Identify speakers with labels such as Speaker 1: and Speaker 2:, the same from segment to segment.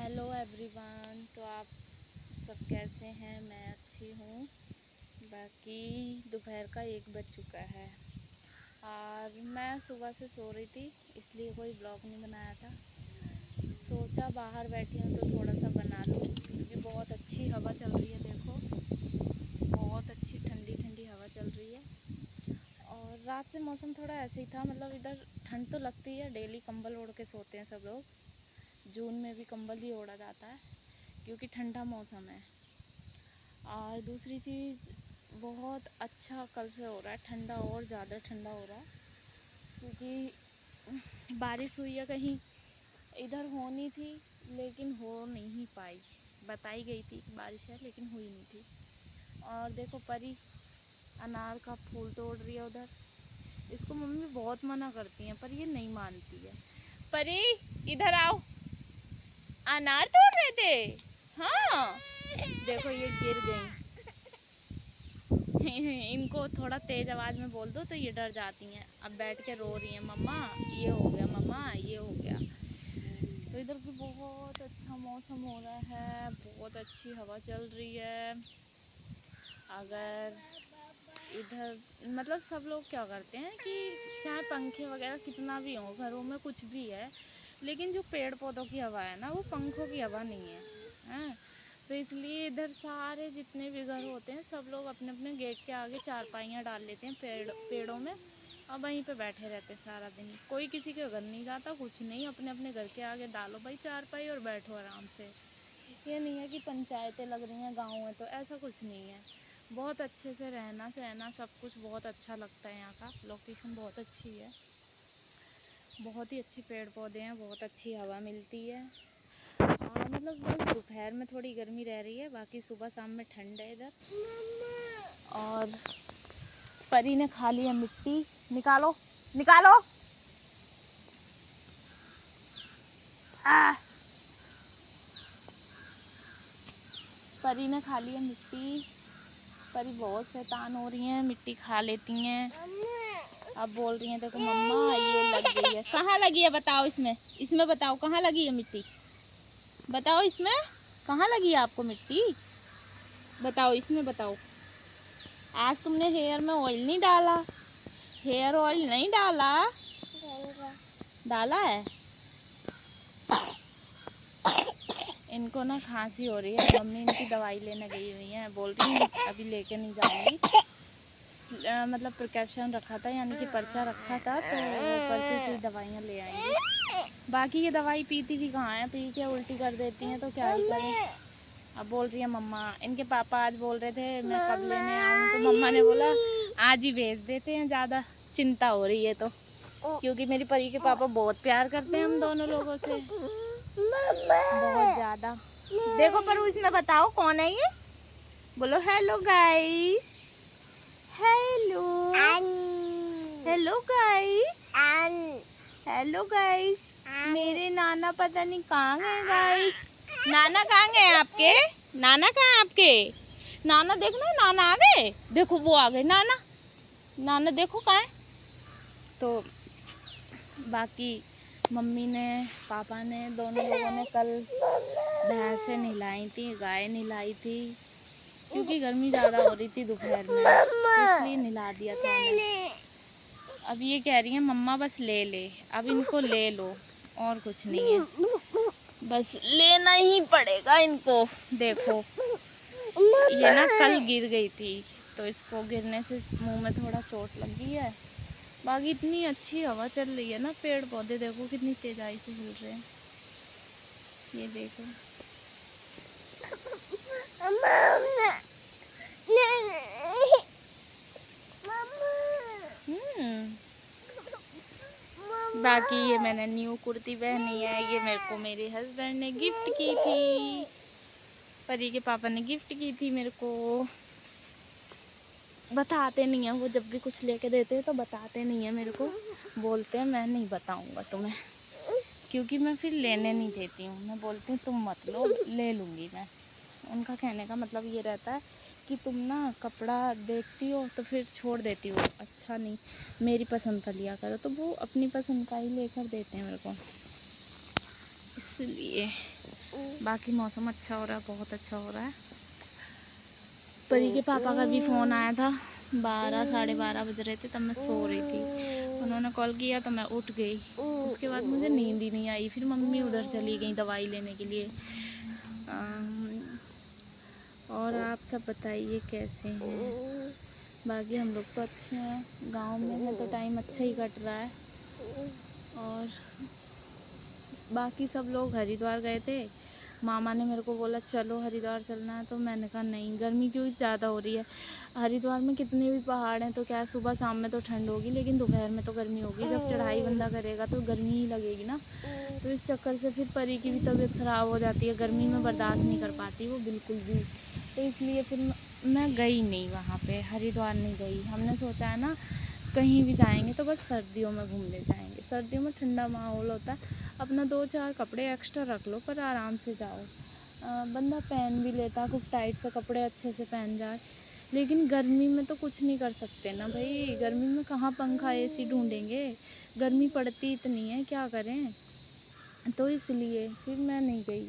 Speaker 1: Hello everyone. तो आप सब कैसे हैं? मैं अच्छी हूँ। बाकी दोपहर का 1 बज चुका है और मैं सुबह से सो रही थी, इसलिए कोई ब्लॉग नहीं बनाया था। सोचा बाहर बैठी हूँ तो थोड़ा सा बना लूँ, क्योंकि बहुत अच्छी हवा चल रही है। देखो, बहुत अच्छी ठंडी ठंडी हवा चल रही है। और रात से मौसम थोड़ा ऐसे ही था, मतलब इधर ठंड तो लगती है, डेली कंबल ओढ़ के सोते हैं सब लोग। जून में भी कंबल ही ओढ़ा जाता है क्योंकि ठंडा मौसम है। और दूसरी चीज़, बहुत अच्छा कल से हो रहा है ठंडा, और ज़्यादा ठंडा हो रहा है क्योंकि बारिश हुई है। कहीं इधर होनी थी लेकिन हो नहीं पाई। बताई गई थी कि बारिश है लेकिन हुई नहीं थी। और देखो, परी अनार का फूल तोड़ रही है उधर। इसको मम्मी बहुत मना करती हैं पर ये नहीं मानती है। परी इधर आओ, अनार तोड़ रहे थे। हाँ, देखो ये गिर गई। इनको थोड़ा तेज आवाज में बोल दो तो ये डर जाती हैं। अब बैठ के रो रही हैं, मम्मा ये हो गया, मम्मा ये हो गया। तो इधर भी बहुत अच्छा मौसम हो रहा है, बहुत अच्छी हवा चल रही है। अगर इधर मतलब सब लोग क्या करते हैं कि चाहे पंखे वगैरह कितना भी हो, घरों में कुछ भी है, लेकिन जो पेड़ पौधों की हवा है ना, वो पंखों की हवा नहीं है, हैं? तो इसलिए इधर सारे जितने भी घर होते हैं, सब लोग अपने अपने गेट के आगे चारपाइयाँ डाल लेते हैं पेड़ों में, और वहीं पे बैठे रहते हैं सारा दिन। कोई किसी के घर नहीं जाता, कुछ नहीं, अपने अपने घर के आगे डालो भाई चारपाई और बैठो आराम से। ये नहीं है कि पंचायतें लग रही हैं गाँव में, तो ऐसा कुछ नहीं है। बहुत अच्छे से रहना सहना सब कुछ बहुत अच्छा लगता है। यहाँ का लोकेशन बहुत अच्छी है, बहुत ही अच्छे पेड़ पौधे हैं, बहुत अच्छी हवा मिलती है। और मतलब बस दोपहर में थोड़ी गर्मी रह रही है, बाकी सुबह शाम में ठंड है इधर। और परी ने खा लिया मिट्टी, निकालो निकालो। परी ने खा लिया मिट्टी। परी बहुत शैतान हो रही हैं, मिट्टी खा लेती हैं। अब बोल रही हैं देखो मम्मा ये लग गई है। कहाँ लगी है बताओ? इसमें बताओ कहाँ लगी है मिट्टी, बताओ इसमें कहाँ लगी है आपको मिट्टी, बताओ इसमें बताओ। आज तुमने हेयर में ऑयल नहीं डाला, हेयर ऑयल नहीं डाला? डाला है। इनको ना खांसी हो रही है, मम्मी इनकी दवाई लेने गई हुई है, बोल रही है अभी लेके नहीं जाऊंगी। मतलब प्रिकॉशन रखा था, यानी कि पर्चा रखा था, तो पर्चे से दवाइयाँ ले आएंगी। बाकी ये दवाई पीती भी कहाँ है, पी के उल्टी कर देती हैं, तो क्या ही करें। अब बोल रही है मम्मा, इनके पापा आज बोल रहे थे मैं कब लेने आऊँ, तो मम्मा ने बोला आज ही भेज देते हैं, ज़्यादा चिंता हो रही है तो, क्योंकि मेरी परी के पापा बहुत प्यार करते हैं हम दोनों लोगों से, बहुत ज़्यादा। देखो पर इसमें बताओ कौन है ये, बोलो hello guys, hello hello guys, hello guys. मेरे नाना पता नहीं कहाँ गए गाइस। नाना कहाँ गए आपके? नाना कहाँ है आपके? नाना देखना, नाना आ गए, देखो वो आ गए नाना। नाना देखो कहाँ है। तो बाकी मम्मी ने पापा ने दोनों लोगों ने कल भैंसें नहलाई थी, गाय नहलाई थी, क्योंकि गर्मी ज़्यादा हो रही थी दोपहर में, तो इसलिए नहला दिया था उन्हें। अब ये कह रही है मम्मा बस ले ले, अब इनको ले लो, और कुछ नहीं है, बस लेना ही पड़ेगा इनको। देखो ये ना कल गिर गई थी, तो इसको गिरने से मुंह में थोड़ा चोट लगी है। बाकी इतनी अच्छी हवा चल रही है ना, पेड़ पौधे देखो कितनी तेजाई से हिल रहे हैं, ये देखो। बाकी ये मैंने न्यू कुर्ती पहनी है, ये मेरे को मेरे हस्बैंड ने गिफ्ट की थी, परी के पापा ने गिफ्ट की थी मेरे को। बताते नहीं हैं वो, जब भी कुछ लेके देते हैं तो बताते नहीं हैं मेरे को, बोलते हैं मैं नहीं बताऊंगा तुम्हें, क्योंकि मैं फिर लेने नहीं देती हूँ। मैं बोलती हूँ तुम मत लो, ले लूँगी मैं। उनका कहने का मतलब ये रहता है कि तुम ना कपड़ा देखती हो तो फिर छोड़ देती हो, अच्छा नहीं, मेरी पसंद का लिया करो। तो वो अपनी पसंद का ही लेकर देते हैं मेरे को, इसलिए। बाकी मौसम अच्छा हो रहा है, बहुत अच्छा हो रहा है। परी के पापा का भी फ़ोन आया था, 12 साढ़े 12 बज रहे थे, तब मैं सो रही थी। उन्होंने कॉल किया तो मैं उठ गई। उसके बाद मुझे नींद ही नहीं आई। फिर मम्मी उधर चली गई दवाई लेने के लिए। और आप सब बताइए कैसे हैं? बाकी हम लोग तो अच्छे हैं, गांव में है तो टाइम अच्छा ही कट रहा है। और बाकी सब लोग हरिद्वार गए थे। मामा ने मेरे को बोला चलो हरिद्वार चलना है, तो मैंने कहा नहीं, गर्मी क्यों ज़्यादा हो रही है। हरिद्वार में कितने भी पहाड़ हैं तो क्या है, सुबह शाम में तो ठंड होगी, लेकिन दोपहर में तो गर्मी होगी। जब चढ़ाई बंदा करेगा तो गर्मी ही लगेगी ना। तो इस चक्कर से फिर परी की भी तबीयत ख़राब हो जाती है, गर्मी में बर्दाश्त नहीं कर पाती वो बिल्कुल भी। तो इसलिए फिर मैं गई नहीं वहाँ पे, हरिद्वार नहीं गई। हमने सोचा है ना कहीं भी जाएंगे तो बस सर्दियों में घूमने जाएंगे। सर्दियों में ठंडा माहौल होता है, अपना 2-4 कपड़े एक्स्ट्रा रख लो पर आराम से जाओ। बंदा पहन भी लेता, खूब टाइट से कपड़े अच्छे से पहन जाए। लेकिन गर्मी में तो कुछ नहीं कर सकते ना भाई, गर्मी में कहाँ पंखा एसी ढूंढेंगे, गर्मी पड़ती इतनी है, क्या करें। तो इसलिए फिर मैं नहीं गई,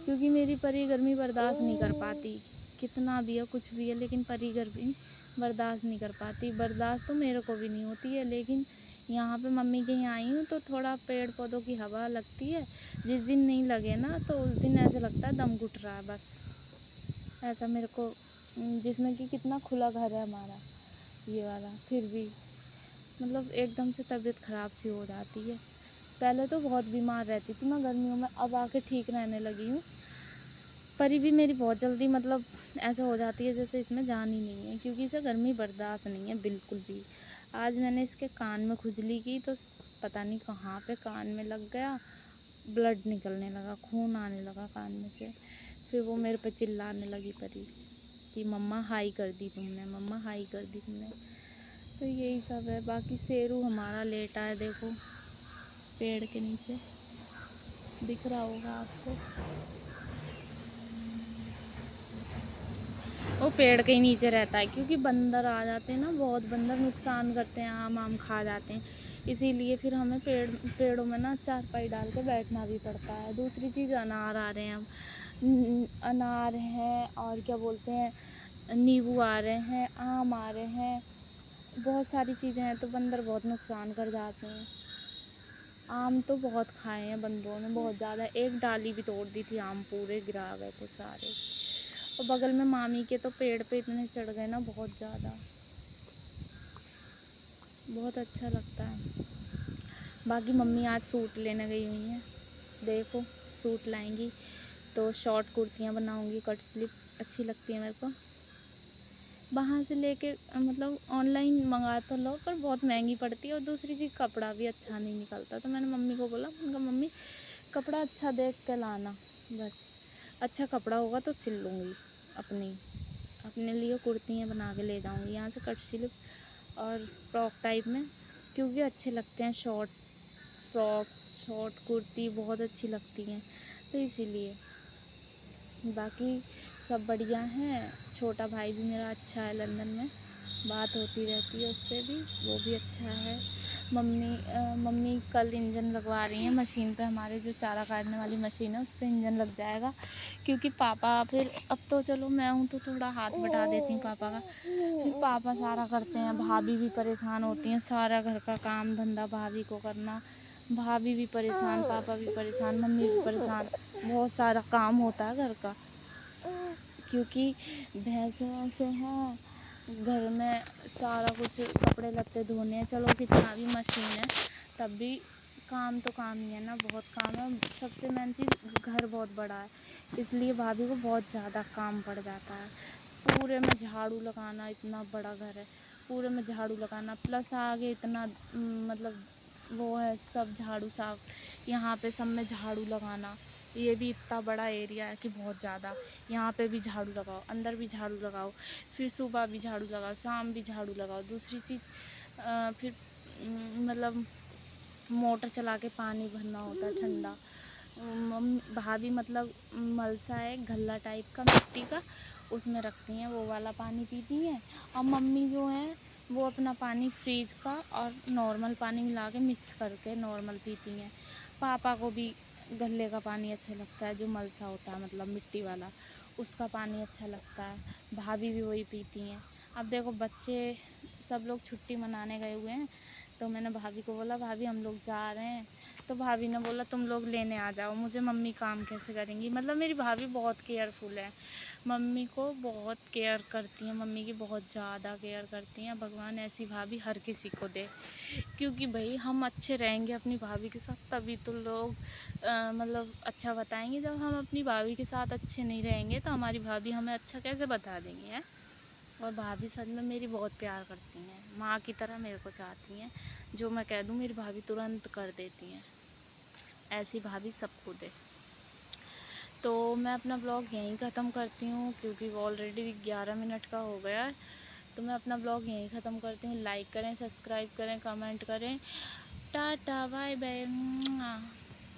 Speaker 1: क्योंकि मेरी परी गर्मी बर्दाश्त नहीं कर पाती। कितना भी है कुछ भी है, लेकिन परी गर्मी बर्दाश्त नहीं कर पाती। बर्दाश्त तो मेरे को भी नहीं होती है, लेकिन यहाँ पे मम्मी के यहाँ आई हूँ तो थोड़ा पेड़ पौधों की हवा लगती है। जिस दिन नहीं लगे ना तो उस दिन ऐसा लगता है दम घुट रहा है बस, ऐसा मेरे को। जिसमें कि कितना खुला घर है हमारा ये वाला, फिर भी मतलब एकदम से तबीयत ख़राब सी हो जाती है। पहले तो बहुत बीमार रहती थी मैं गर्मियों में, अब आके ठीक रहने लगी हूँ। परी भी मेरी बहुत जल्दी मतलब ऐसा हो जाती है जैसे इसमें जान ही नहीं है, क्योंकि इसे गर्मी बर्दाश्त नहीं है बिल्कुल भी। आज मैंने इसके कान में खुजली की तो पता नहीं कहाँ पे कान में लग गया, ब्लड निकलने लगा, खून आने लगा कान में से। फिर वो मेरे पे चिल्लाने लगी परी कि मम्मा हाई कर दी तुमने, मम्मा हाई कर दी तुमने। तो यही सब है। बाकी शेरू हमारा लेटा है, देखो पेड़ के नीचे, दिख रहा होगा आपको। वो पेड़ के ही नीचे रहता है, क्योंकि बंदर आ जाते हैं ना, बहुत बंदर नुकसान करते हैं, आम खा जाते हैं। इसीलिए फिर हमें पेड़ों में ना चारपाई डाल के बैठना भी पड़ता है। दूसरी चीज़ अनार आ रहे हैं, अब अनार हैं और क्या बोलते हैं, नींबू आ रहे हैं, आम आ रहे हैं, बहुत सारी चीज़ें हैं, तो बंदर बहुत नुकसान कर जाते हैं। आम तो बहुत खाए हैं बंदरों ने, बहुत ज़्यादा। एक डाली भी तोड़ दी थी, आम पूरे गिरा गए थे सारे। और बगल में मामी के तो पेड़ पे इतने चढ़ गए ना, बहुत ज़्यादा, बहुत अच्छा लगता है। बाकी मम्मी आज सूट लेने गई हुई हैं, देखो सूट लाएंगी तो शॉर्ट कुर्तियाँ बनाऊंगी, कट स्लिप अच्छी लगती है मेरे को। बाहर से लेके मतलब ऑनलाइन मंगा तो लो पर बहुत महंगी पड़ती है, और दूसरी चीज़ कपड़ा भी अच्छा नहीं निकलता। तो मैंने मम्मी को बोला, उनका मम्मी कपड़ा अच्छा देख के लाना, बस अच्छा कपड़ा होगा तो सिल लूँगी अपने लिए कुर्तियाँ बना के ले जाऊँगी यहाँ से, कट स्लिप और फ्रॉक टाइप में, क्योंकि अच्छे लगते हैं शॉर्ट फ्रॉक, शॉर्ट कुर्ती बहुत अच्छी लगती हैं, तो इसीलिए। बाकी सब बढ़िया हैं। छोटा भाई भी मेरा अच्छा है, लंदन में बात होती रहती है उससे भी, वो भी अच्छा है। मम्मी कल इंजन लगवा रही हैं मशीन पे, हमारे जो चारा काटने वाली मशीन है उस पर इंजन लग जाएगा, क्योंकि पापा फिर, अब तो चलो मैं हूँ तो थोड़ा हाथ बटा देती हूँ पापा का, फिर पापा सारा करते हैं, भाभी भी परेशान होती हैं, सारा घर का काम धंधा भाभी को करना, भाभी भी परेशान, पापा भी परेशान, मम्मी भी परेशान, बहुत सारा काम होता है घर का, क्योंकि भैंसों से हैं घर में, सारा कुछ कपड़े लत्ते धोने हैं। चलो कितना भी मशीन है तब भी काम तो काम ही है ना, बहुत काम है। सबसे मेन चीज़ घर बहुत बड़ा है, इसलिए भाभी को बहुत ज़्यादा काम पड़ जाता है। पूरे में झाड़ू लगाना, इतना बड़ा घर है, पूरे में झाड़ू लगाना, प्लस आगे इतना मतलब वो है, सब झाड़ू साफ, यहाँ पे सब में झाड़ू लगाना, ये भी इतना बड़ा एरिया है कि बहुत ज़्यादा, यहाँ पे भी झाड़ू लगाओ, अंदर भी झाड़ू लगाओ, फिर सुबह भी झाड़ू लगाओ, शाम भी झाड़ू लगाओ। दूसरी चीज़ फिर मतलब मोटर चला के पानी भरना होता है ठंडा। भाभी मतलब मलसा है गल्ला टाइप का मिट्टी का, उसमें रखती हैं, वो वाला पानी पीती हैं। और मम्मी जो है वो अपना पानी फ्रीज का और नॉर्मल पानी मिला के मिक्स करके नॉर्मल पीती हैं। पापा को भी गल्ले का पानी अच्छा लगता है, जो मलसा होता है मतलब मिट्टी वाला, उसका पानी अच्छा लगता है। भाभी भी वही पीती हैं। अब देखो बच्चे सब लोग छुट्टी मनाने गए हुए हैं, तो मैंने भाभी को बोला भाभी हम लोग जा रहे हैं, तो भाभी ने बोला तुम लोग लेने आ जाओ, मुझे मम्मी काम कैसे करेंगी। मतलब मेरी भाभी बहुत केयरफुल है, मम्मी को बहुत केयर करती हैं, मम्मी की बहुत ज़्यादा केयर करती हैं। भगवान ऐसी भाभी हर किसी को दे, क्योंकि भाई हम अच्छे रहेंगे अपनी भाभी के साथ तभी तो लोग मतलब अच्छा बताएंगे। जब हम अपनी भाभी के साथ अच्छे नहीं रहेंगे तो हमारी भाभी हमें अच्छा कैसे बता देंगी है। और भाभी सच में मेरी बहुत प्यार करती हैं, माँ की तरह मेरे को चाहती हैं। जो मैं कह दूँ मेरी भाभी तुरंत कर देती हैं। ऐसी भाभी सबको दे। तो मैं अपना ब्लॉग यहीं ख़त्म करती हूँ, क्योंकि वो ऑलरेडी 11 मिनट का हो गया है। तो मैं अपना ब्लॉग यहीं ख़त्म करती हूँ। लाइक करें, सब्सक्राइब करें, कमेंट करें। Tata bye bye.